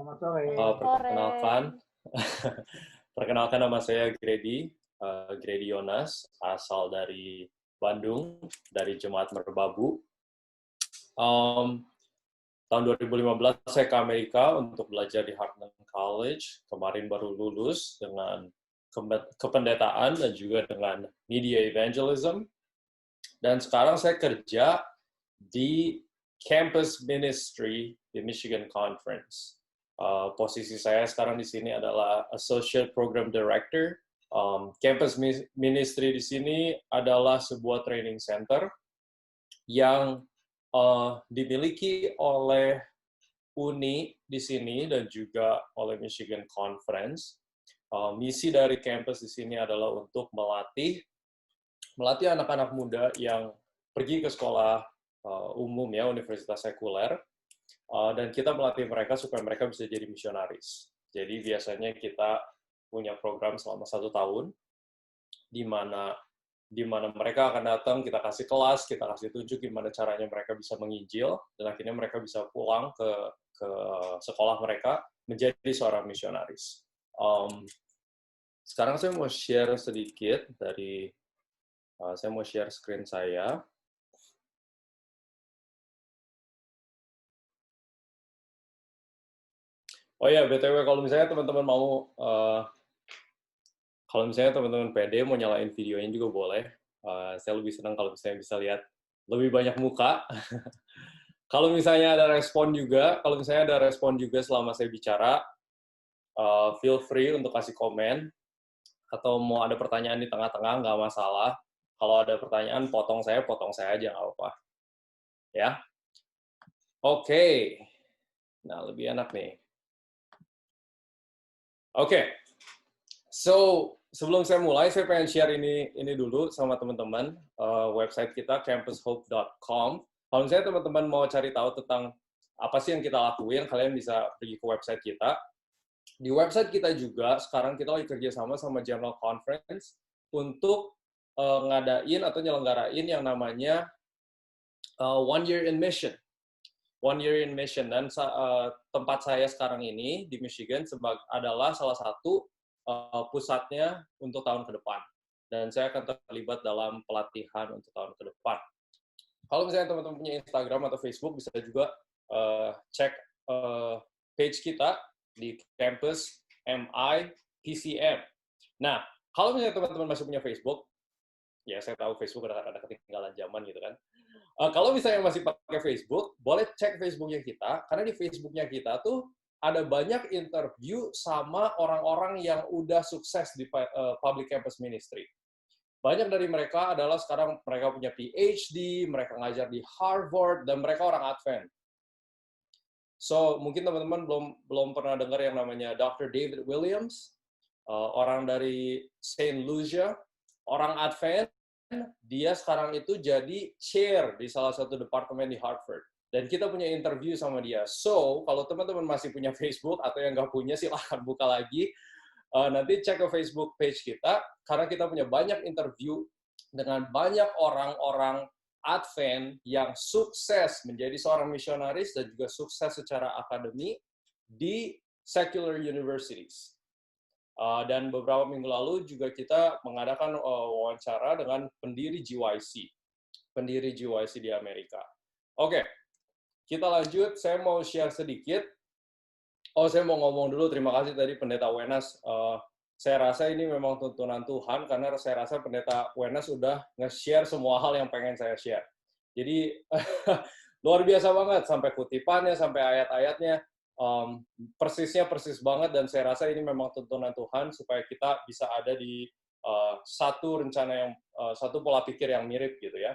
Selamat sore. Perkenalkan, perkenalkan nama saya Grady, Grady Yonas, asal dari Bandung, dari Jemaat Merbabu. Um, tahun 2015 saya ke Amerika untuk belajar di Hartman College. Kemarin baru lulus dengan kependetaan dan juga dengan media evangelism. Dan sekarang saya kerja di campus ministry di Michigan Conference. Posisi saya sekarang di sini adalah Associate Program Director. Campus Ministry di sini adalah sebuah training center yang dimiliki oleh Uni di sini dan juga oleh Michigan Conference. Misi dari campus di sini adalah untuk melatih anak-anak muda yang pergi ke sekolah umum ya, universitas sekuler, dan kita melatih mereka supaya mereka bisa jadi misionaris. Jadi biasanya kita punya program selama 1 tahun, di mana mereka akan datang, kita kasih kelas, kita kasih tunjuk gimana caranya mereka bisa menginjil, dan akhirnya mereka bisa pulang ke sekolah mereka menjadi seorang misionaris. Sekarang saya mau share sedikit dari, saya mau share screen saya. Oh ya, BTW kalau misalnya teman-teman mau, kalau misalnya teman-teman pede mau nyalain videonya juga boleh. Saya lebih senang kalau misalnya bisa lihat lebih banyak muka. Kalau misalnya ada respon juga selama saya bicara, feel free untuk kasih komen, atau mau ada pertanyaan di tengah-tengah, nggak masalah. Kalau ada pertanyaan, potong saya aja, nggak apa-apa. Ya, oke. Nah, lebih enak nih. Oke. So, sebelum saya mulai, saya pengen share ini dulu sama teman-teman. Website kita, campushope.com. Kalau misalnya teman-teman mau cari tahu tentang apa sih yang kita lakuin, kalian bisa pergi ke website kita. Di website kita juga, sekarang kita lagi kerjasama sama General Conference untuk ngadain atau nyelenggarain yang namanya One Year in Mission. One Year in Mission. Dan tempat saya sekarang ini di Michigan adalah salah satu pusatnya untuk tahun ke depan. Dan saya akan terlibat dalam pelatihan untuk tahun ke depan. Kalau misalnya teman-teman punya Instagram atau Facebook, bisa juga cek page kita di Campus MIPCM. Nah, kalau misalnya teman-teman masih punya Facebook, ya saya tahu Facebook ada ketinggalan zaman gitu kan. Kalau misalnya masih pakai Facebook, boleh cek Facebooknya kita, karena di Facebooknya kita tuh ada banyak interview sama orang-orang yang udah sukses di public campus ministry. Banyak dari mereka adalah sekarang mereka punya PhD, mereka ngajar di Harvard, dan mereka orang Advent. So, mungkin teman-teman belum pernah dengar yang namanya Dr. David Williams, orang dari Saint Lucia, orang Advent. Dia sekarang itu jadi chair di salah satu departemen di Harvard. Dan kita punya interview sama dia. So, kalau teman-teman masih punya Facebook atau yang nggak punya, silahkan buka lagi. Nanti cek ke Facebook page kita, karena kita punya banyak interview dengan banyak orang-orang Advent yang sukses menjadi seorang misionaris dan juga sukses secara akademik di secular universities. Dan beberapa minggu lalu juga kita mengadakan wawancara dengan pendiri GYC di Amerika. Oke, kita lanjut. Saya mau share sedikit. Saya mau ngomong dulu. Terima kasih tadi Pendeta Wenas. Saya rasa ini memang tuntunan Tuhan, karena saya rasa Pendeta Wenas sudah nge-share semua hal yang pengen saya share. Jadi, luar biasa banget. Sampai kutipannya, sampai ayat-ayatnya. Persis banget, dan saya rasa ini memang tuntunan Tuhan supaya kita bisa ada di satu rencana yang satu pola pikir yang mirip gitu ya.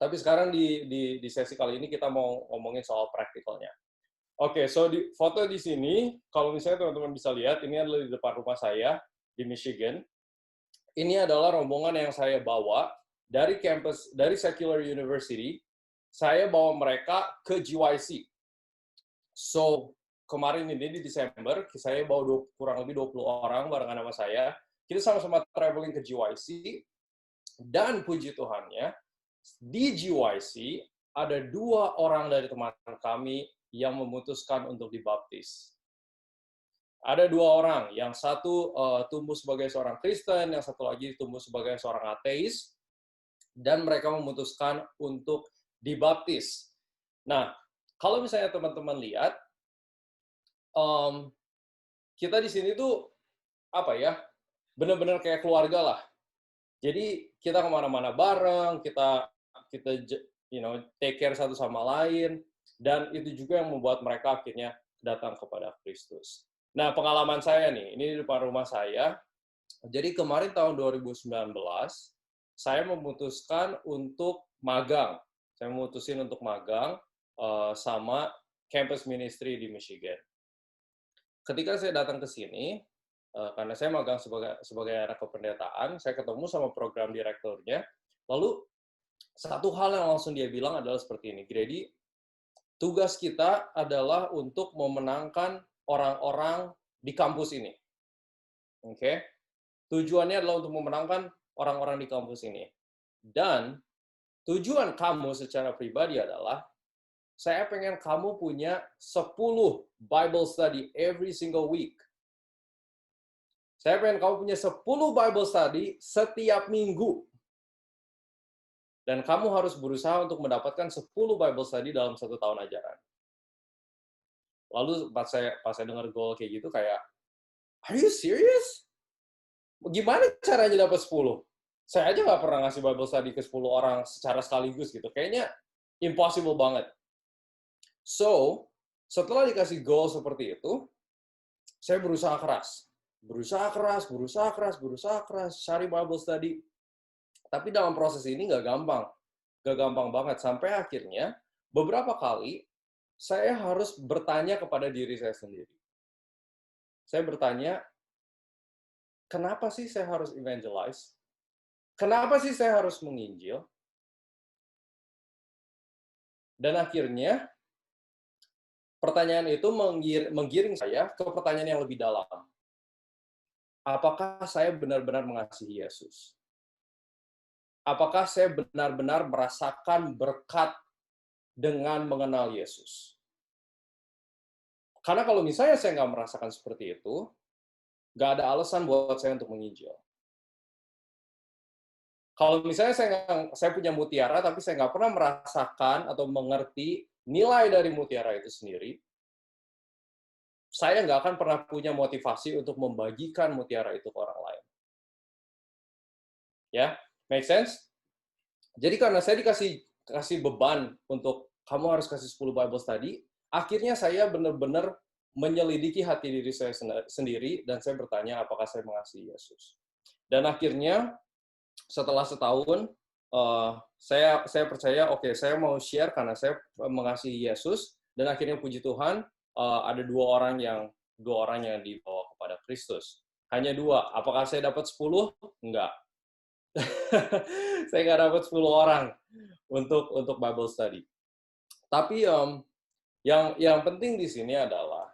Tapi sekarang di sesi kali ini kita mau ngomongin soal praktikalnya. Oke, so di foto di sini, kalau misalnya teman-teman bisa lihat, ini adalah di depan rumah saya di Michigan. Ini adalah rombongan yang saya bawa dari campus, dari Secular University. Saya bawa mereka ke GYC. So, kemarin ini di Desember, saya bawa kurang lebih 20 orang barengan sama saya. Kita sama-sama traveling ke GYC, dan puji Tuhannya, di GYC ada 2 orang dari teman kami yang memutuskan untuk dibaptis. Ada 2 orang, yang satu tumbuh sebagai seorang Kristen, yang satu lagi tumbuh sebagai seorang ateis, dan mereka memutuskan untuk dibaptis. Nah, kalau misalnya teman-teman lihat, kita di sini tuh apa ya, benar-benar kayak keluarga lah. Jadi kita kemana-mana bareng, kita take care satu sama lain, dan itu juga yang membuat mereka akhirnya datang kepada Kristus. Nah, pengalaman saya nih, ini di depan rumah saya. Jadi kemarin tahun 2019, saya memutuskan untuk magang. Saya memutusin untuk magang sama campus ministry di Michigan. Ketika saya datang ke sini, karena saya magang sebagai anak kependetaan, saya ketemu sama program direkturnya. Lalu satu hal yang langsung dia bilang adalah seperti ini, Grady, tugas kita adalah untuk memenangkan orang-orang di kampus ini. Oke? Tujuannya adalah untuk memenangkan orang-orang di kampus ini. Dan tujuan kamu secara pribadi adalah, saya pengen kamu punya 10 Bible study every single week. Saya pengen kamu punya 10 Bible study setiap minggu. Dan kamu harus berusaha untuk mendapatkan 10 Bible study dalam 1 tahun ajaran. Lalu pas saya dengar goal kayak gitu, kayak, are you serious? Gimana caranya dapat 10? Saya aja nggak pernah ngasih Bible study ke 10 orang secara sekaligus gitu. Kayaknya impossible banget. So, setelah dikasih goal seperti itu, saya berusaha keras. Berusaha keras, cari Bible study. Tapi dalam proses ini nggak gampang banget. Sampai akhirnya, beberapa kali, saya harus bertanya kepada diri saya sendiri. Saya bertanya, kenapa sih saya harus evangelize? Kenapa sih saya harus menginjil? Dan akhirnya, pertanyaan itu menggiring saya ke pertanyaan yang lebih dalam. Apakah saya benar-benar mengasihi Yesus? Apakah saya benar-benar merasakan berkat dengan mengenal Yesus? Karena kalau misalnya saya nggak merasakan seperti itu, nggak ada alasan buat saya untuk menginjil. Kalau misalnya saya punya mutiara, tapi saya nggak pernah merasakan atau mengerti nilai dari mutiara itu sendiri, saya nggak akan pernah punya motivasi untuk membagikan mutiara itu ke orang lain. Ya, make sense? Jadi karena saya dikasih beban untuk kamu harus kasih 10 Bible study, akhirnya saya benar-benar menyelidiki hati diri saya sendiri, dan saya bertanya apakah saya mengasihi Yesus. Dan akhirnya setelah setahun, saya percaya, oke, saya mau share karena saya mengasihi Yesus, dan akhirnya puji Tuhan, ada dua orang yang dibawa kepada Kristus. Hanya 2. Apakah saya dapat 10? Enggak. Saya nggak dapat 10 orang untuk Bible study. Tapi yang penting di sini adalah,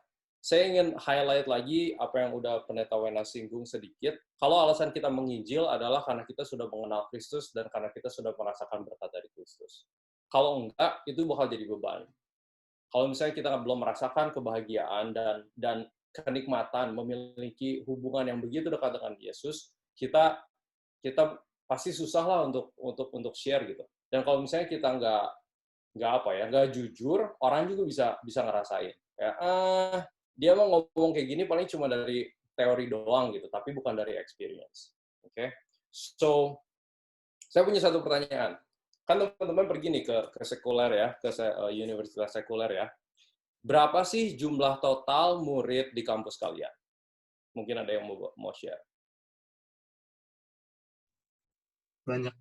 saya ingin highlight lagi apa yang udah Pendeta Wena singgung sedikit. Kalau alasan kita menginjil adalah karena kita sudah mengenal Kristus dan karena kita sudah merasakan berkat dari Kristus. Kalau enggak, itu bakal jadi beban. Kalau misalnya kita belum merasakan kebahagiaan dan kenikmatan memiliki hubungan yang begitu dekat dengan Yesus, kita pasti susah lah untuk share gitu. Dan kalau misalnya kita nggak jujur, orang juga bisa ngerasain. Ya, dia mau ngomong kayak gini paling cuma dari teori doang gitu, tapi bukan dari experience. Oke, so saya punya satu pertanyaan. Kan teman-teman pergi nih ke sekuler ya, ke universitas sekuler ya. Berapa sih jumlah total murid di kampus kalian? Mungkin ada yang mau share. Banyak.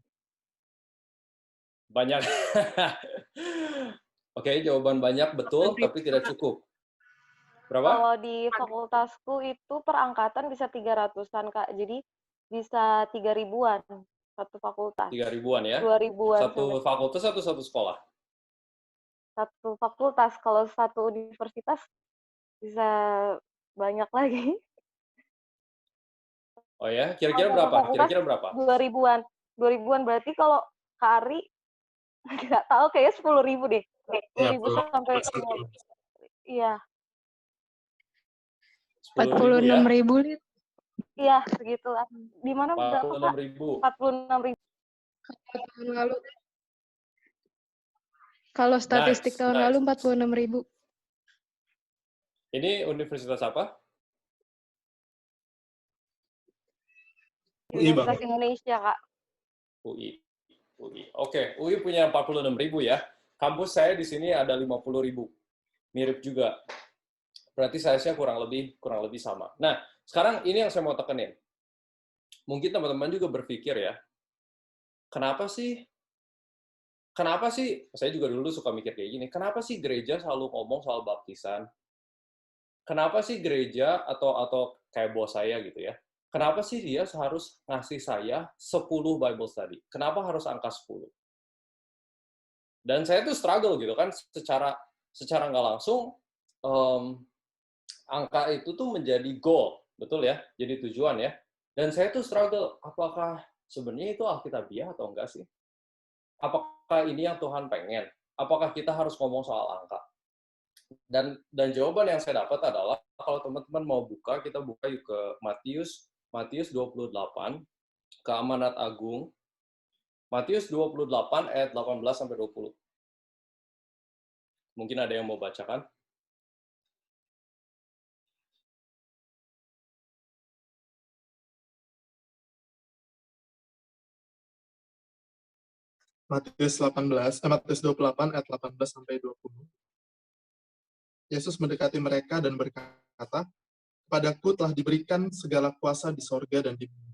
Oke, jawaban banyak betul, tapi tidak cukup. Berapa? Kalau di fakultasku itu per angkatan bisa 300-an, Kak. Jadi bisa 3.000-an satu fakultas. 3.000-an ya? 2.000-an. Satu fakultas atau satu sekolah? Satu fakultas. Kalau satu universitas bisa banyak lagi. Oh ya, kira-kira berapa? Kira-kira berapa? 2.000-an. 2.000-an berarti kalau Kari nggak tahu kayaknya 10.000 deh. 10.000 sampai iya. 10.000 ya? 46.000, Lid. Iya, segitulah. Di mana berapa, Kak? 46.000. 46.000. Tahun lalu. Kalau statistik Nice, tahun nice. lalu 46.000. Ini universitas apa? UI, Bang. Universitas Indonesia, Kak. UI. Oke, UI punya 46.000 ya. Kampus saya di sini ada 50.000. Mirip juga. Berarti size-nya kurang lebih sama. Nah, sekarang ini yang saya mau tekenin. Mungkin teman-teman juga berpikir ya, kenapa sih, saya juga dulu suka mikir kayak gini, kenapa sih gereja selalu ngomong soal baptisan? Kenapa sih gereja atau kayak bos saya gitu ya, kenapa sih dia harus ngasih saya 10 Bible study? Kenapa harus angka 10? Dan saya tuh struggle gitu kan, secara nggak langsung, angka itu tuh menjadi goal, betul ya? Jadi tujuan ya. Dan saya tuh struggle, apakah sebenarnya itu alkitabiah atau enggak sih? Apakah ini yang Tuhan pengen? Apakah kita harus ngomong soal angka? Dan jawaban yang saya dapat adalah, kalau teman-teman mau buka, kita buka yuk ke Matius 28, ke Amanat Agung, Matius 28 ayat 18-20. Mungkin ada yang mau bacakan? Matius 28 ayat 18-20. Yesus mendekati mereka dan berkata, "Kepadaku telah diberikan segala kuasa di sorga dan di bumi.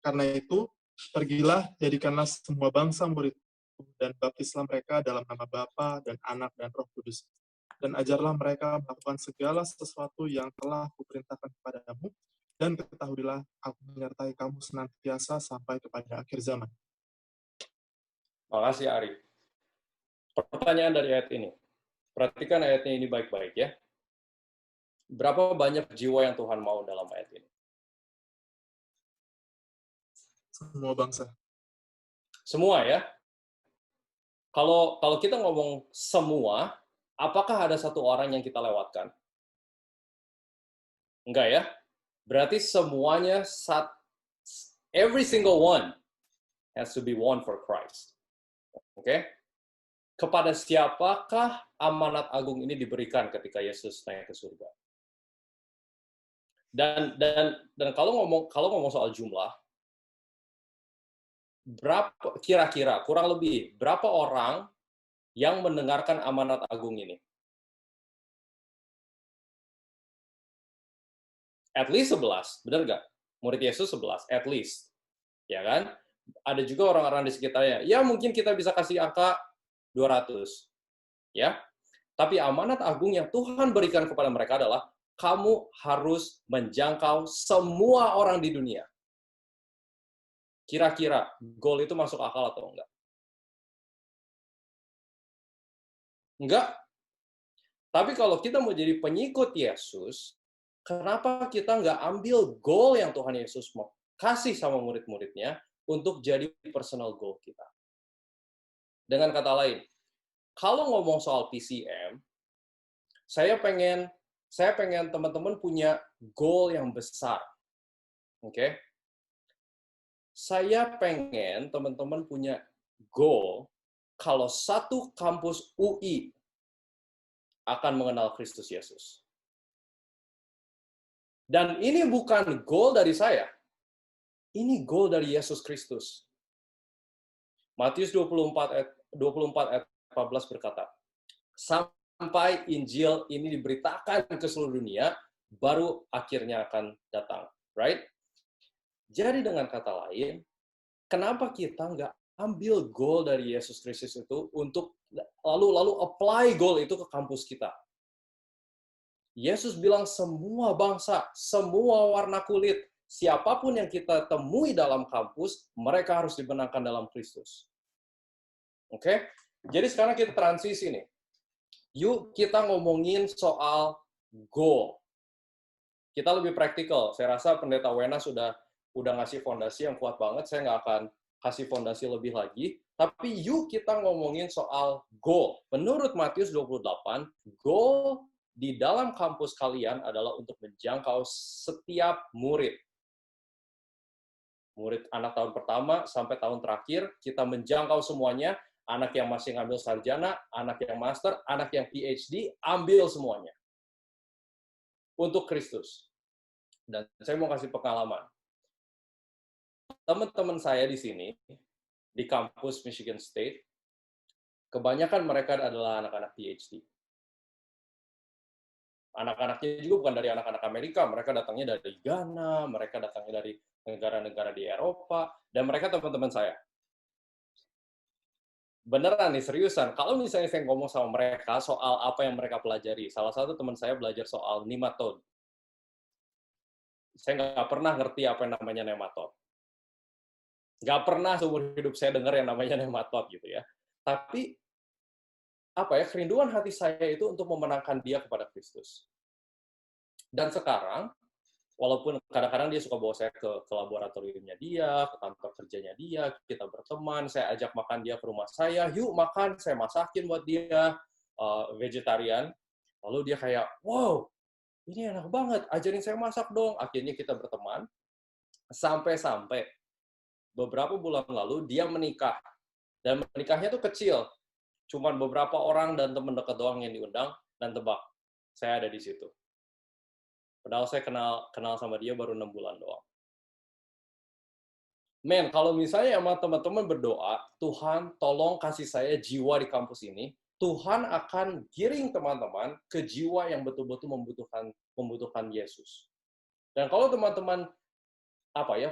Karena itu, pergilah, jadikanlah semua bangsa murid, dan baptislah mereka dalam nama Bapa dan Anak dan Roh Kudus. Dan ajarlah mereka melakukan segala sesuatu yang telah kuperintahkan kepadamu, dan ketahuilah aku menyertai kamu senantiasa sampai kepada akhir zaman." Makasih, Ari. Pertanyaan dari ayat ini. Perhatikan ayatnya ini baik-baik ya. Berapa banyak jiwa yang Tuhan mau dalam ayat ini? Semua bangsa. Semua ya. Kalau kita ngomong semua, apakah ada satu orang yang kita lewatkan? Enggak ya. Berarti semuanya, every single one has to be one for Christ. Oke? Kepada siapakah amanat agung ini diberikan ketika Yesus naik ke surga? Dan kalau ngomong soal jumlah, berapa kira-kira kurang lebih berapa orang yang mendengarkan amanat agung ini? At least 11, benar nggak? Murid Yesus 11, at least. Ya kan? Ada juga orang-orang di sekitarnya. Ya mungkin kita bisa kasih angka 200. Ya. Tapi amanat agung yang Tuhan berikan kepada mereka adalah, kamu harus menjangkau semua orang di dunia. Kira-kira goal itu masuk akal atau enggak? Enggak. Tapi kalau kita mau jadi pengikut Yesus, kenapa kita nggak ambil goal yang Tuhan Yesus mau kasih sama murid-muridnya untuk jadi personal goal kita? Dengan kata lain, kalau ngomong soal PCM, saya pengen teman-teman punya goal yang besar. Oke? Saya pengen teman-teman punya goal kalau satu kampus UI akan mengenal Kristus Yesus. Dan ini bukan goal dari saya. Ini goal dari Yesus Kristus. Matius 24 ayat 14 berkata, sampai Injil ini diberitakan ke seluruh dunia, baru akhirnya akan datang. Right? Jadi dengan kata lain, kenapa kita nggak ambil goal dari Yesus Kristus itu untuk lalu apply goal itu ke kampus kita? Yesus bilang semua bangsa, semua warna kulit, siapapun yang kita temui dalam kampus, mereka harus dibenarkan dalam Kristus. Oke? Jadi sekarang kita transisi nih. Yuk kita ngomongin soal goal. Kita lebih praktikal. Saya rasa Pendeta Wena sudah ngasih fondasi yang kuat banget. Saya nggak akan kasih fondasi lebih lagi. Tapi yuk kita ngomongin soal goal. Menurut Matius 28, goal di dalam kampus kalian adalah untuk menjangkau setiap murid. Murid anak tahun pertama sampai tahun terakhir, kita menjangkau semuanya. Anak yang masih ngambil sarjana, anak yang master, anak yang PhD, ambil semuanya. Untuk Kristus. Dan saya mau kasih pengalaman. Teman-teman saya di sini, di kampus Michigan State, kebanyakan mereka adalah anak-anak PhD. Anak-anaknya juga bukan dari anak-anak Amerika, mereka datangnya dari Ghana, mereka datangnya dari negara-negara di Eropa, dan mereka teman-teman saya. Beneran nih, seriusan. Kalau misalnya saya ngomong sama mereka soal apa yang mereka pelajari, salah satu teman saya belajar soal nematode. Saya nggak pernah ngerti apa yang namanya nematode. Nggak pernah seumur hidup saya dengar yang namanya nematode gitu ya. Tapi kerinduan hati saya itu untuk memenangkan dia kepada Kristus. Dan sekarang, walaupun kadang-kadang dia suka bawa saya ke laboratoriumnya dia, ke kantor kerjanya dia, kita berteman, saya ajak makan dia ke rumah saya, yuk makan, saya masakin buat dia, vegetarian. Lalu dia kayak, wow, ini enak banget, ajarin saya masak dong. Akhirnya kita berteman, sampai-sampai beberapa bulan lalu dia menikah. Dan menikahnya tuh kecil, cuman beberapa orang dan teman dekat doang yang diundang, dan tebak, saya ada di situ. Padahal saya kenal sama dia baru 6 bulan doang. Men, kalau misalnya sama teman-teman berdoa, Tuhan tolong kasih saya jiwa di kampus ini, Tuhan akan giring teman-teman ke jiwa yang betul-betul membutuhkan Yesus. Dan kalau teman-teman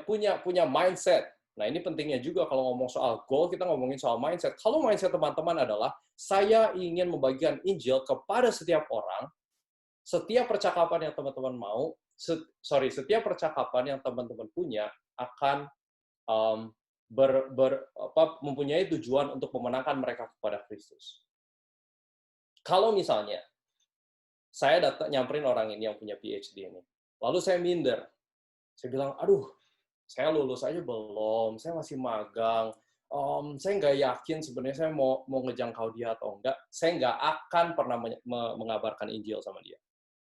punya mindset. Nah, ini pentingnya juga kalau ngomong soal goal, kita ngomongin soal mindset. Kalau mindset teman-teman adalah, saya ingin membagikan Injil kepada setiap orang, setiap percakapan yang teman-teman setiap percakapan yang teman-teman punya akan mempunyai tujuan untuk memenangkan mereka kepada Kristus. Kalau misalnya, saya nyamperin orang ini yang punya PhD ini, lalu saya minder, saya bilang, aduh, saya lulus aja belum, saya masih magang, saya nggak yakin sebenarnya saya mau ngejangkau dia atau enggak, saya nggak akan pernah mengabarkan Injil sama dia.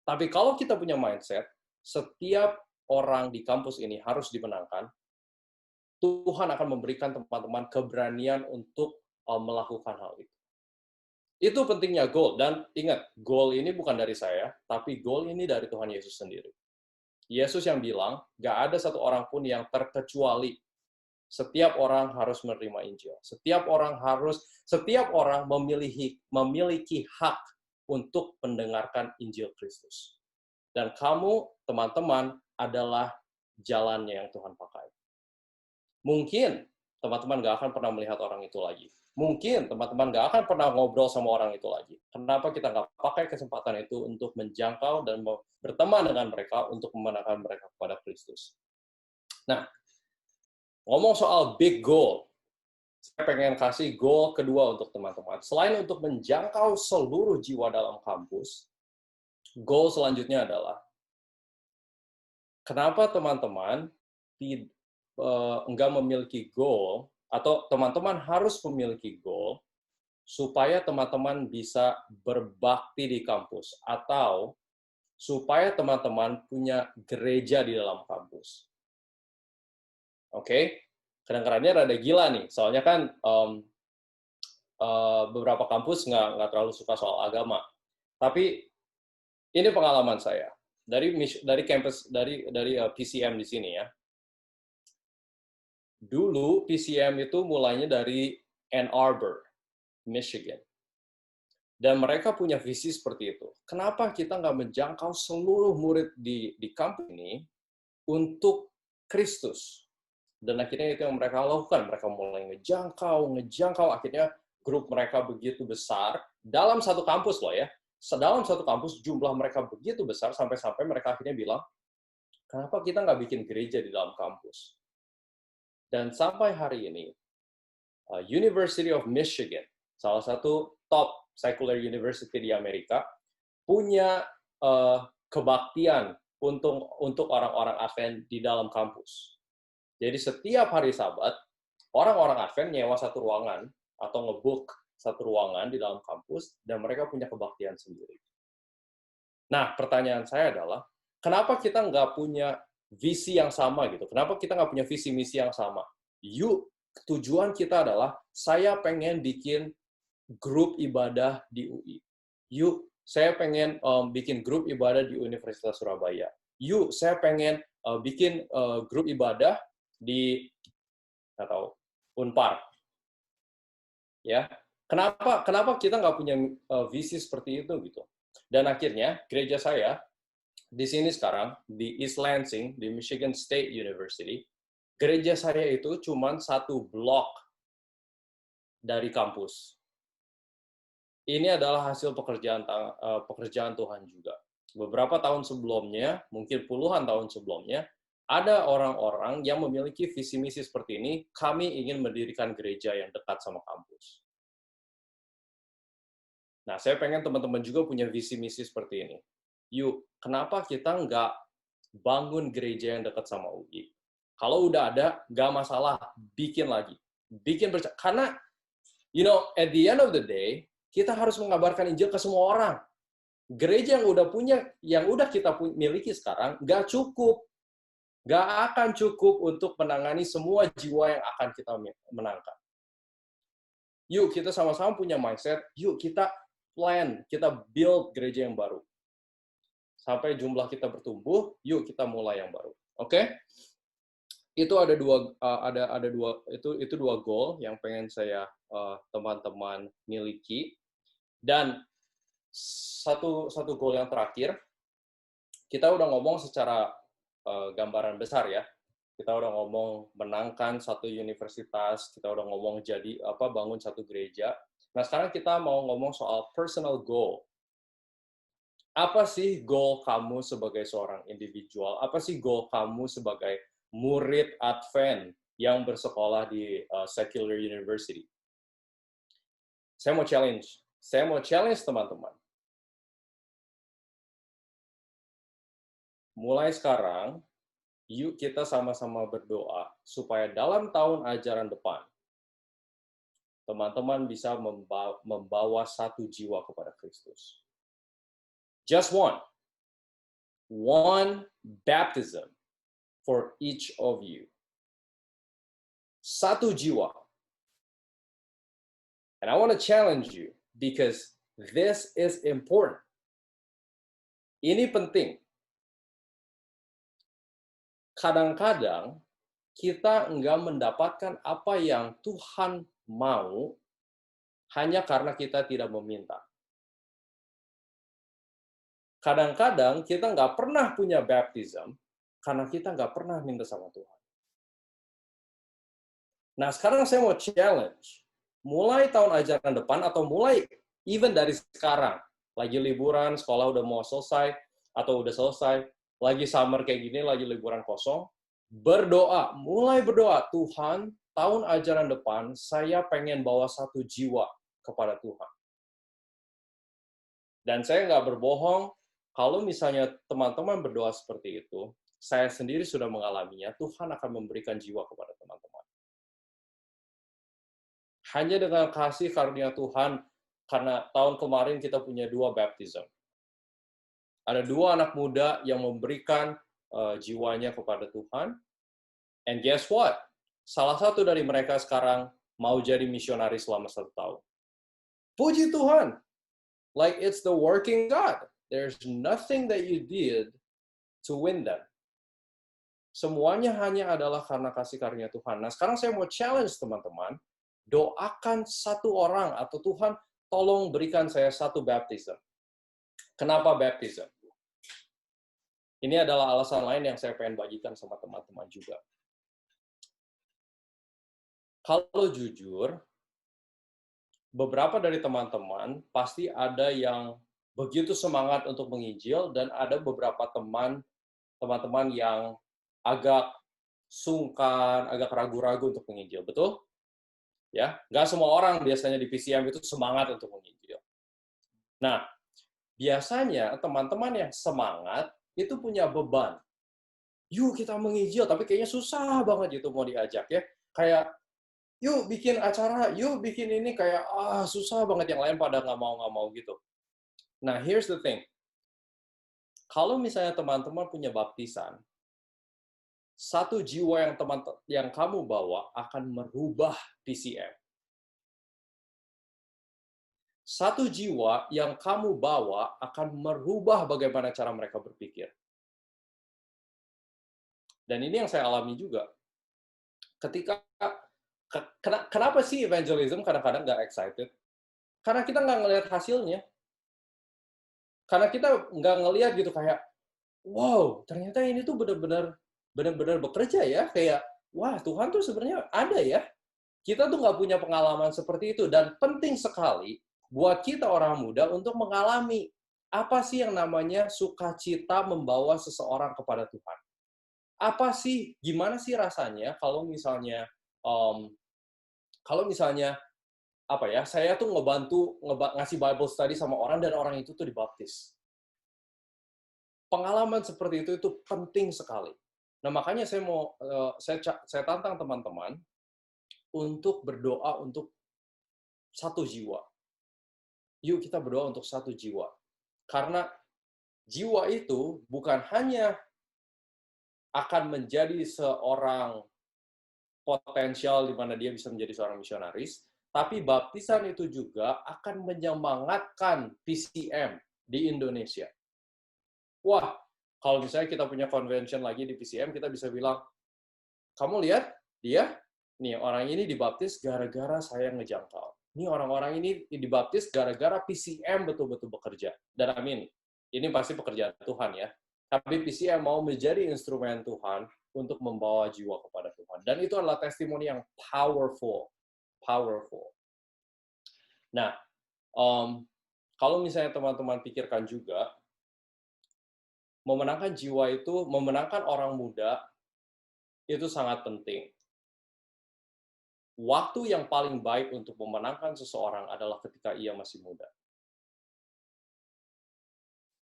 Tapi kalau kita punya mindset, setiap orang di kampus ini harus dimenangkan, Tuhan akan memberikan teman-teman keberanian untuk melakukan hal itu. Itu pentingnya goal. Dan ingat, goal ini bukan dari saya, tapi goal ini dari Tuhan Yesus sendiri. Yesus yang bilang, nggak ada satu orang pun yang terkecuali. Setiap orang harus menerima Injil. Setiap orang memiliki hak untuk mendengarkan Injil Kristus. Dan kamu, teman-teman, adalah jalannya yang Tuhan pakai. Mungkin teman-teman nggak akan pernah melihat orang itu lagi. Mungkin teman-teman nggak akan pernah ngobrol sama orang itu lagi. Kenapa kita nggak pakai kesempatan itu untuk menjangkau dan berteman dengan mereka untuk memenangkan mereka kepada Kristus? Nah, ngomong soal big goal, saya pengen kasih goal kedua untuk teman-teman. Selain untuk menjangkau seluruh jiwa dalam kampus, goal selanjutnya adalah, kenapa teman-teman nggak memiliki goal, atau teman-teman harus memiliki goal, supaya teman-teman bisa berbakti di kampus, atau supaya teman-teman punya gereja di dalam kampus. Oke? Kedengarannya rada gila nih, soalnya kan beberapa kampus nggak terlalu suka soal agama. Tapi ini pengalaman saya dari campus dari PCM di sini ya. Dulu PCM itu mulainya dari Ann Arbor, Michigan. Dan mereka punya visi seperti itu. Kenapa kita nggak menjangkau seluruh murid di kampus ini untuk Kristus? Dan akhirnya itu yang mereka lakukan. Mereka mulai ngejangkau. Akhirnya grup mereka begitu besar. Dalam satu kampus loh ya. Dalam satu kampus jumlah mereka begitu besar sampai-sampai mereka akhirnya bilang, kenapa kita nggak bikin gereja di dalam kampus? Dan sampai hari ini, University of Michigan, salah satu top secular university di Amerika, punya kebaktian untuk orang-orang Advent di dalam kampus. Jadi setiap hari Sabat, orang-orang Advent nyewa satu ruangan atau nge-book satu ruangan di dalam kampus, dan mereka punya kebaktian sendiri. Nah, pertanyaan saya adalah, kenapa kita nggak punya visi yang sama gitu? Kenapa kita nggak punya visi misi yang sama? Yuk, tujuan kita adalah saya pengen bikin grup ibadah di UI. Yuk, saya pengen bikin grup ibadah di Universitas Surabaya. Yuk, saya pengen bikin grup ibadah di nggak tahu Unpar. Ya, kenapa kita nggak punya visi seperti itu gitu? Dan akhirnya gereja saya di sini sekarang di East Lansing di Michigan State University, gereja saya itu cuma 1 blok dari kampus. Ini adalah hasil pekerjaan Tuhan juga. Beberapa tahun sebelumnya, mungkin puluhan tahun sebelumnya, ada orang-orang yang memiliki visi misi seperti ini. Kami ingin mendirikan gereja yang dekat sama kampus. Nah, saya pengen teman-teman juga punya visi misi seperti ini. Yuk, kenapa kita nggak bangun gereja yang dekat sama UI? Kalau udah ada, nggak masalah, bikin lagi. Karena, at the end of the day, kita harus mengabarkan Injil ke semua orang. Gereja yang udah kita miliki sekarang, nggak cukup. Nggak akan cukup untuk menangani semua jiwa yang akan kita menangkan. Yuk, kita sama-sama punya mindset, yuk kita plan, kita build gereja yang baru. Sampai jumlah kita bertumbuh, yuk kita mulai yang baru. Oke? Itu ada dua goal yang pengen saya teman-teman miliki. Dan satu goal yang terakhir, kita udah ngomong secara gambaran besar ya. Kita udah ngomong menangkan satu universitas, kita udah ngomong bangun satu gereja. Nah, sekarang kita mau ngomong soal personal goal. Apa sih goal kamu sebagai seorang individual? Apa sih goal kamu sebagai murid Advent yang bersekolah di secular university? Saya mau challenge teman-teman. Mulai sekarang, yuk kita sama-sama berdoa supaya dalam tahun ajaran depan, teman-teman bisa membawa 1 jiwa kepada Kristus. Just one. One baptism for each of you. 1 jiwa. And I want to challenge you because this is important. Ini penting. Kadang-kadang kita enggak mendapatkan apa yang Tuhan mau hanya karena kita tidak meminta. Kadang-kadang kita nggak pernah punya baptism karena kita nggak pernah minta sama Tuhan. Nah, sekarang saya mau challenge. Mulai tahun ajaran depan atau mulai even dari sekarang, lagi liburan, sekolah udah mau selesai atau udah selesai, lagi summer kayak gini, lagi liburan kosong, mulai berdoa, Tuhan, tahun ajaran depan, saya pengen bawa 1 jiwa kepada Tuhan. Dan saya nggak berbohong, kalau misalnya teman-teman berdoa seperti itu, saya sendiri sudah mengalaminya, Tuhan akan memberikan jiwa kepada teman-teman. Hanya dengan kasih karunia Tuhan, karena tahun kemarin kita punya 2 baptism. Ada 2 anak muda yang memberikan jiwanya kepada Tuhan. And guess what? Salah satu dari mereka sekarang mau jadi misionaris selama 1 tahun. Puji Tuhan! Like it's the working God. There's nothing that you did to win them. Semuanya hanya adalah karena kasih karunia Tuhan. Nah, sekarang saya mau challenge teman-teman, doakan 1 orang, atau Tuhan tolong berikan saya 1 baptism. Kenapa baptism? Ini adalah alasan lain yang saya pengen bagikan sama teman-teman juga. Kalau jujur, beberapa dari teman-teman pasti ada yang begitu semangat untuk menginjil dan ada beberapa teman-teman yang agak sungkan, agak ragu-ragu untuk menginjil. Betul? Ya, nggak semua orang biasanya di PCM itu semangat untuk menginjil. Nah, biasanya teman-teman yang semangat itu punya beban. Yuk kita menginjil, tapi kayaknya susah banget itu mau diajak ya. Kayak, yuk bikin acara, yuk bikin ini, kayak susah banget, yang lain pada nggak mau gitu. Nah, here's the thing. kalau misalnya teman-teman punya baptisan, satu jiwa yang kamu bawa akan merubah PCM. Satu jiwa yang kamu bawa akan merubah bagaimana cara mereka berpikir. Dan ini yang saya alami juga. Kenapa sih evangelism kadang-kadang nggak excited? Karena kita nggak ngelihat hasilnya. Karena kita nggak ngelihat gitu kayak, wow, ternyata ini tuh benar-benar bekerja ya. Kayak, wah, Tuhan tuh sebenarnya ada ya. Kita tuh nggak punya pengalaman seperti itu. Dan penting sekali buat kita orang muda untuk mengalami apa sih yang namanya sukacita membawa seseorang kepada Tuhan. Apa sih, gimana sih rasanya kalau misalnya, apa ya, saya tuh ngasih Bible study sama orang dan orang itu tuh dibaptis. Pengalaman seperti itu penting sekali. Nah, makanya saya tantang teman-teman untuk berdoa untuk satu jiwa. Yuk kita berdoa untuk satu jiwa. Karena jiwa itu bukan hanya akan menjadi seorang potensial di mana dia bisa menjadi seorang misionaris, tapi baptisan itu juga akan menyemangatkan PCM di Indonesia. Wah, kalau misalnya kita punya convention lagi di PCM, kita bisa bilang, kamu lihat, nih orang ini dibaptis gara-gara saya ngejangkau. Nih orang-orang ini dibaptis gara-gara PCM betul-betul bekerja. Dan amin, ini pasti pekerjaan Tuhan ya. Tapi PCM mau menjadi instrumen Tuhan untuk membawa jiwa kepada Tuhan. Dan itu adalah testimoni yang powerful. Nah, kalau misalnya teman-teman pikirkan juga, memenangkan jiwa itu, memenangkan orang muda, itu sangat penting. Waktu yang paling baik untuk memenangkan seseorang adalah ketika ia masih muda.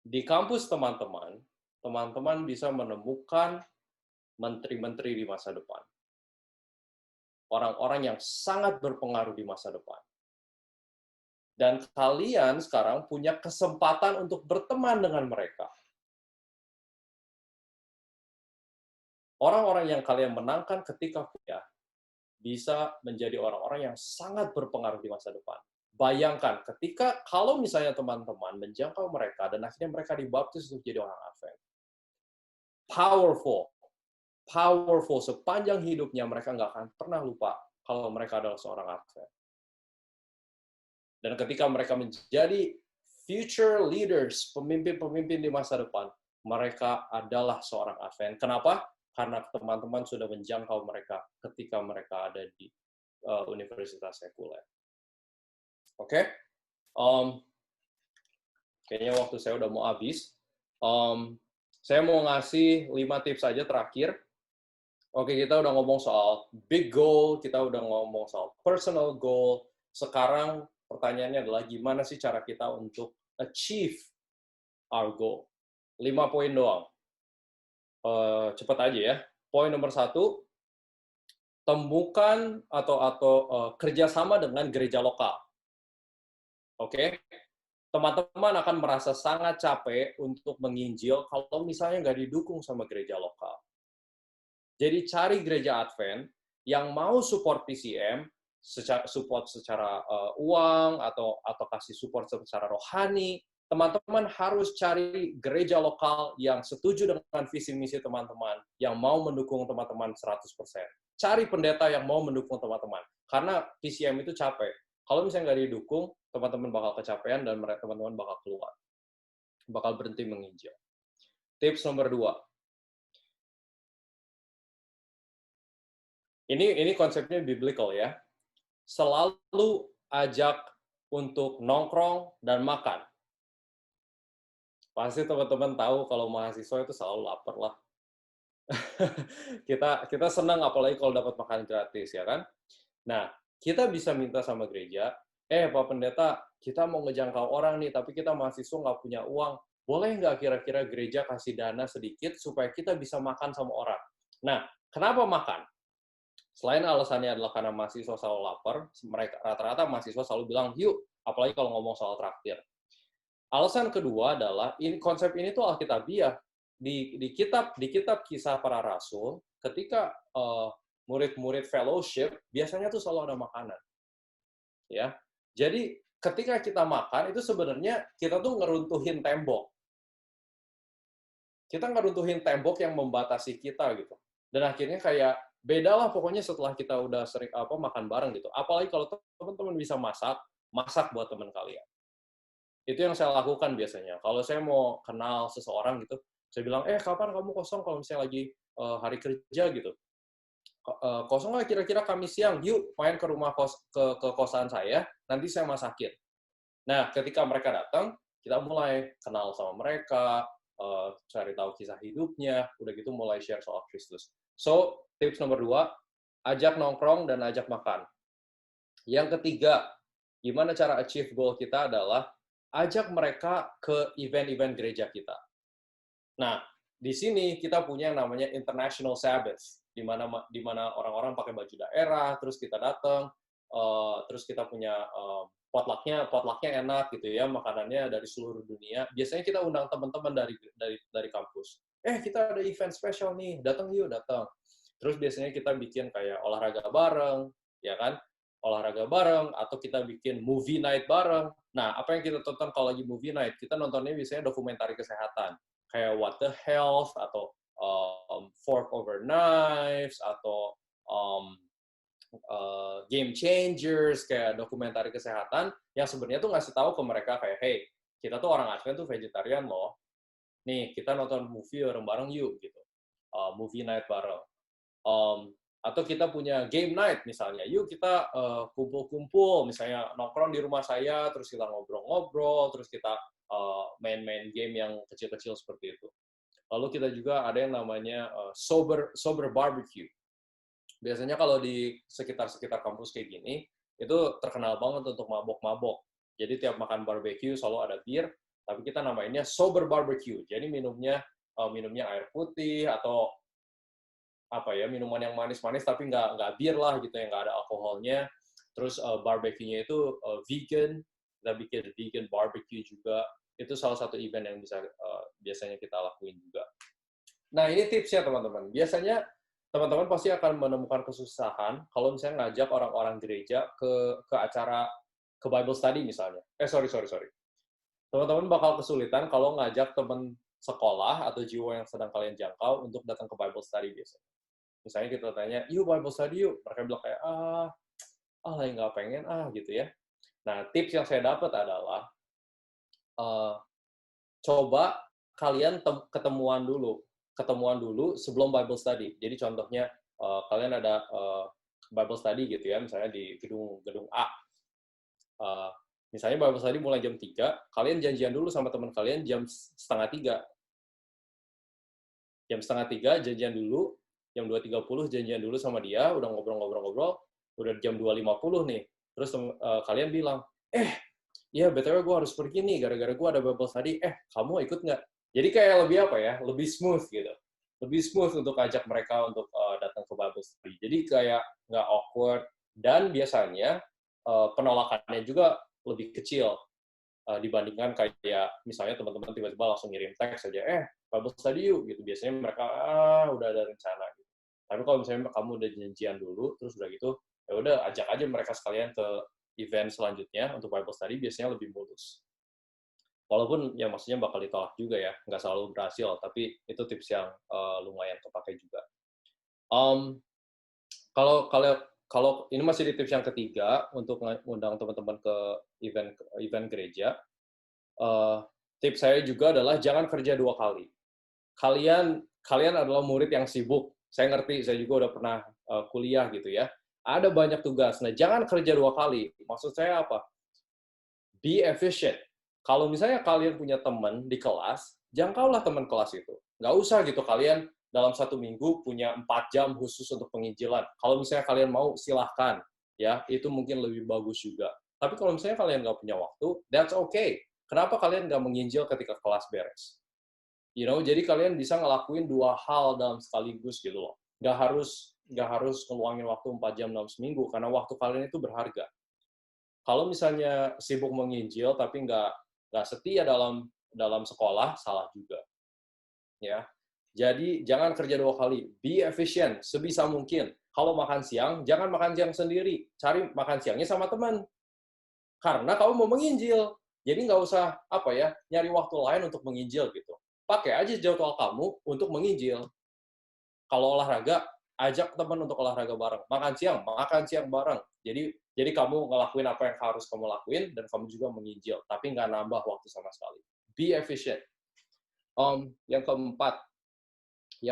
Di kampus teman-teman bisa menemukan menteri-menteri di masa depan. Orang-orang yang sangat berpengaruh di masa depan. Dan kalian sekarang punya kesempatan untuk berteman dengan mereka. Orang-orang yang kalian menangkan ketika kuliah bisa menjadi orang-orang yang sangat berpengaruh di masa depan. Bayangkan, kalau misalnya teman-teman menjangkau mereka dan akhirnya mereka dibaptis untuk jadi orang Advent. Powerful, sepanjang hidupnya mereka nggak akan pernah lupa kalau mereka adalah seorang Advent. Dan ketika mereka menjadi future leaders, pemimpin-pemimpin di masa depan, mereka adalah seorang Advent. Kenapa? Karena teman-teman sudah menjangkau mereka ketika mereka ada di universitas sekuler. Oke? Kayaknya waktu saya udah mau habis. Saya mau ngasih 5 tips saja terakhir. Oke, kita udah ngomong soal big goal, kita udah ngomong soal personal goal. Sekarang pertanyaannya adalah gimana sih cara kita untuk achieve our goal? 5 poin doang. Cepat aja ya. Poin nomor 1, temukan atau kerjasama dengan gereja lokal. Oke? Teman-teman akan merasa sangat capek untuk menginjil kalau misalnya nggak didukung sama gereja lokal. Jadi cari gereja Advent yang mau support PCM, support secara uang atau kasih support secara rohani. Teman-teman harus cari gereja lokal yang setuju dengan visi misi teman-teman, yang mau mendukung teman-teman 100%. Cari pendeta yang mau mendukung teman-teman. Karena PCM itu capek. Kalau misalnya nggak didukung, teman-teman bakal kecapean dan teman-teman bakal keluar. Bakal berhenti menginjil. Tips nomor 2. Ini konsepnya biblical ya. Selalu ajak untuk nongkrong dan makan. Pasti teman-teman tahu kalau mahasiswa itu selalu lapar lah. kita senang apalagi kalau dapat makan gratis ya kan. Nah, kita bisa minta sama gereja, Pak Pendeta, kita mau ngejangkau orang nih, tapi kita mahasiswa nggak punya uang. Boleh nggak kira-kira gereja kasih dana sedikit supaya kita bisa makan sama orang? Nah, kenapa makan? Selain alasannya adalah karena mahasiswa selalu lapar, mereka rata-rata mahasiswa selalu bilang, yuk, apalagi kalau ngomong soal traktir. Alasan kedua adalah konsep ini tuh alkitabiah. Di kitab Kisah Para Rasul, ketika murid-murid fellowship, biasanya tuh selalu ada makanan. Ya. Jadi ketika kita makan itu sebenarnya kita tuh ngeruntuhin tembok. Kita ngeruntuhin tembok yang membatasi kita gitu. Dan akhirnya kayak beda lah pokoknya setelah kita udah sering makan bareng gitu. Apalagi kalau teman-teman bisa masak buat teman kalian. Itu yang saya lakukan biasanya. Kalau saya mau kenal seseorang gitu, saya bilang, kapan kamu kosong kalau misalnya lagi hari kerja gitu. Kosong nggak kira-kira Kamis siang? Yuk main ke rumah ke kosan saya, nanti saya masakin. Nah, ketika mereka datang, kita mulai kenal sama mereka, cari tahu kisah hidupnya, udah gitu mulai share soal Kristus. So, tips nomor 2, ajak nongkrong dan ajak makan. Yang ketiga, gimana cara achieve goal kita adalah ajak mereka ke event-event gereja kita. Nah, di sini kita punya yang namanya International Sabbath, di mana orang-orang pakai baju daerah, terus kita datang, terus kita punya potlucknya enak gitu ya, makanannya dari seluruh dunia. Biasanya kita undang teman-teman dari kampus. Kita ada event spesial nih, datang yuk, datang. Terus biasanya kita bikin kayak olahraga bareng, ya kan? Olahraga bareng, atau kita bikin movie night bareng. Nah, apa yang kita tonton kalau lagi movie night? Kita nontonnya biasanya dokumentari kesehatan. Kayak What the Health, atau Fork Over Knives, atau Game Changers, kayak dokumentari kesehatan, yang sebenarnya tuh ngasih tahu ke mereka kayak, hey, kita tuh orang Advent tuh vegetarian loh. Nih, kita nonton movie bareng-bareng yuk, gitu. Movie night bareng. Atau kita punya game night misalnya, yuk kita kumpul-kumpul, misalnya nongkrong di rumah saya, terus kita ngobrol-ngobrol, terus kita main-main game yang kecil-kecil seperti itu. Lalu kita juga ada yang namanya sober barbecue. Biasanya kalau di sekitar kampus kayak gini, itu terkenal banget untuk mabok-mabok. Jadi tiap makan barbecue selalu ada bir, tapi kita namainnya sober barbecue. Jadi minumnya air putih atau minuman yang manis-manis tapi nggak bir lah gitu, yang nggak ada alkoholnya. Terus barbecue-nya itu vegan, kita bikin vegan barbecue juga. Itu salah satu event yang biasanya kita lakuin juga. Nah, ini tipsnya teman-teman. Biasanya teman-teman pasti akan menemukan kesusahan kalau misalnya ngajak orang-orang gereja ke acara, ke Bible study misalnya. Sorry. Teman-teman bakal kesulitan kalau ngajak teman sekolah atau jiwa yang sedang kalian jangkau untuk datang ke Bible study biasanya. Misalnya kita tanya, yuk Bible study yuk. Mereka bilang kayak, lagi nggak pengen, gitu ya. Nah, tips yang saya dapat adalah, coba kalian ketemuan dulu sebelum Bible study. Jadi contohnya, kalian ada Bible study gitu ya, misalnya di gedung A. Misalnya Bible study mulai jam 3, kalian janjian dulu sama teman kalian jam 2:30. Jam 2:30 janjian dulu, jam 2:30 janjian dulu sama dia, udah ngobrol-ngobrol, udah jam 2:50 nih. Terus kalian bilang, iya BTW gue harus pergi nih, gara-gara gue ada Bible study, kamu ikut nggak? Jadi kayak lebih lebih smooth gitu. Lebih smooth untuk ajak mereka untuk datang ke Bible study. Jadi kayak nggak awkward, dan biasanya penolakannya juga lebih kecil dibandingkan kayak misalnya teman-teman tiba-tiba langsung ngirim teks aja, Bible study yuk, gitu. Biasanya mereka, udah ada rencana gitu. Tapi kalau misalnya kamu udah janjian dulu, terus udah gitu, ya udah ajak aja mereka sekalian ke event selanjutnya untuk Bible study, biasanya lebih mulus. Walaupun ya maksudnya bakal ditolak juga ya, nggak selalu berhasil, tapi itu tips yang lumayan kepakai juga. Kalau ini masih di tips yang ketiga untuk mengundang teman-teman ke event gereja, tips saya juga adalah jangan kerja 2 kali. Kalian adalah murid yang sibuk. Saya ngerti, saya juga udah pernah kuliah gitu ya. Ada banyak tugas. Nah, jangan kerja 2 kali. Maksud saya apa? Be efficient. Kalau misalnya kalian punya teman di kelas, jangkaulah teman kelas itu. Nggak usah gitu kalian dalam 1 minggu punya 4 jam khusus untuk penginjilan. Kalau misalnya kalian mau, silahkan. Ya, itu mungkin lebih bagus juga. Tapi kalau misalnya kalian nggak punya waktu, that's okay. Kenapa kalian nggak menginjil ketika kelas beres? Jadi kalian bisa ngelakuin 2 hal dalam sekaligus gitu loh. Nggak harus ngeluangin waktu 4 jam dalam seminggu, karena waktu kalian itu berharga. Kalau misalnya sibuk menginjil tapi nggak nggak setia dalam sekolah, salah juga. Ya, jadi jangan kerja 2 kali. Be efficient sebisa mungkin. Kalau makan siang, jangan makan siang sendiri. Cari makan siangnya sama teman. Karena kamu mau menginjil. Jadi nggak usah nyari waktu lain untuk menginjil gitu. Pakai aja jadwal kamu untuk menginjil. Kalau olahraga, ajak teman untuk olahraga bareng. Makan siang bareng. Jadi kamu ngelakuin apa yang harus kamu lakuin dan kamu juga menginjil, tapi nggak nambah waktu sama sekali. Be efficient. Yang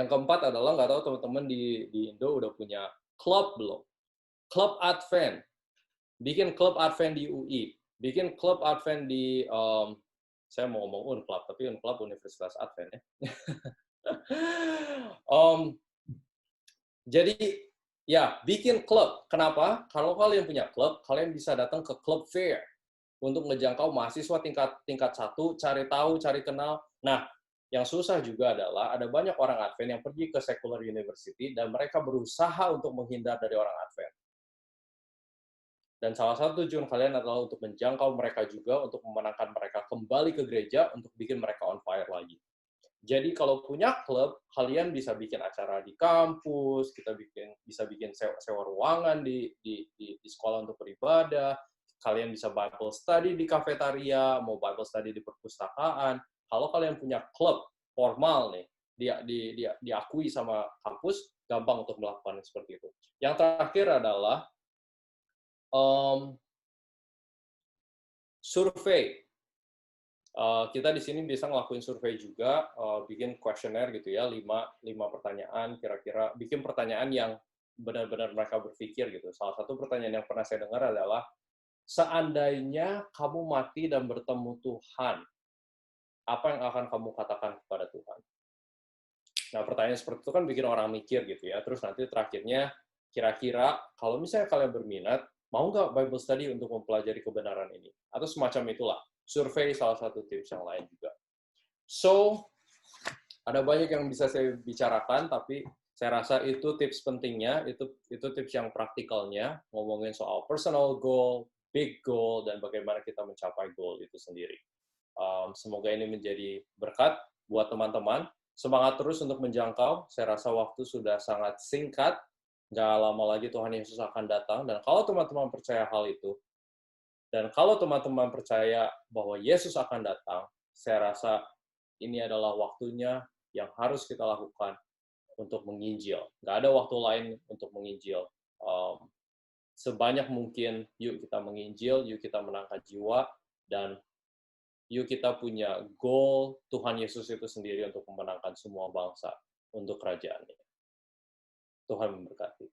keempat adalah, nggak tahu teman-teman di Indo udah punya klub belum? Klub Advent. Bikin klub Advent di UI. Bikin klub Advent di, saya mau ngomong Unklab, tapi Unklab Universitas Advent ya. Jadi, ya, bikin klub. Kenapa? Kalau kalian punya klub, kalian bisa datang ke club fair untuk ngejangkau mahasiswa tingkat 1, cari tahu, cari kenal. Nah, yang susah juga adalah ada banyak orang Advent yang pergi ke secular university dan mereka berusaha untuk menghindar dari orang Advent. Dan salah satu tujuan kalian adalah untuk menjangkau mereka juga, untuk memenangkan mereka kembali ke gereja, untuk bikin mereka on fire lagi. Jadi kalau punya klub, kalian bisa bikin acara di kampus, kita bisa bikin sewa ruangan di sekolah untuk beribadah, kalian bisa Bible study di kafetaria, mau Bible study di perpustakaan. Kalau kalian punya klub formal nih, diakui sama kampus, gampang untuk melakukan seperti itu. Yang terakhir adalah survei. Kita di sini bisa ngelakuin survei juga, bikin kuesioner gitu ya, 5 pertanyaan kira-kira, bikin pertanyaan yang benar-benar mereka berpikir gitu. Salah satu pertanyaan yang pernah saya dengar adalah, seandainya kamu mati dan bertemu Tuhan, apa yang akan kamu katakan kepada Tuhan? Nah, pertanyaan seperti itu kan bikin orang mikir gitu ya. Terus nanti terakhirnya, kira-kira kalau misalnya kalian berminat, mau nggak Bible study untuk mempelajari kebenaran ini? Atau semacam itulah. Survei salah satu tips yang lain juga. So, ada banyak yang bisa saya bicarakan, tapi saya rasa itu tips pentingnya, itu tips yang praktikalnya, ngomongin soal personal goal, big goal, dan bagaimana kita mencapai goal itu sendiri. Semoga ini menjadi berkat buat teman-teman. Semangat terus untuk menjangkau. Saya rasa waktu sudah sangat singkat. Nggak lama lagi Tuhan Yesus akan datang. Dan kalau teman-teman percaya hal itu, dan kalau teman-teman percaya bahwa Yesus akan datang, saya rasa ini adalah waktunya yang harus kita lakukan untuk menginjil. Nggak ada waktu lain untuk menginjil. Sebanyak mungkin, yuk kita menginjil, yuk kita menangkap jiwa, dan yuk kita punya goal Tuhan Yesus itu sendiri untuk memenangkan semua bangsa untuk kerajaannya. Tuhan memberkati.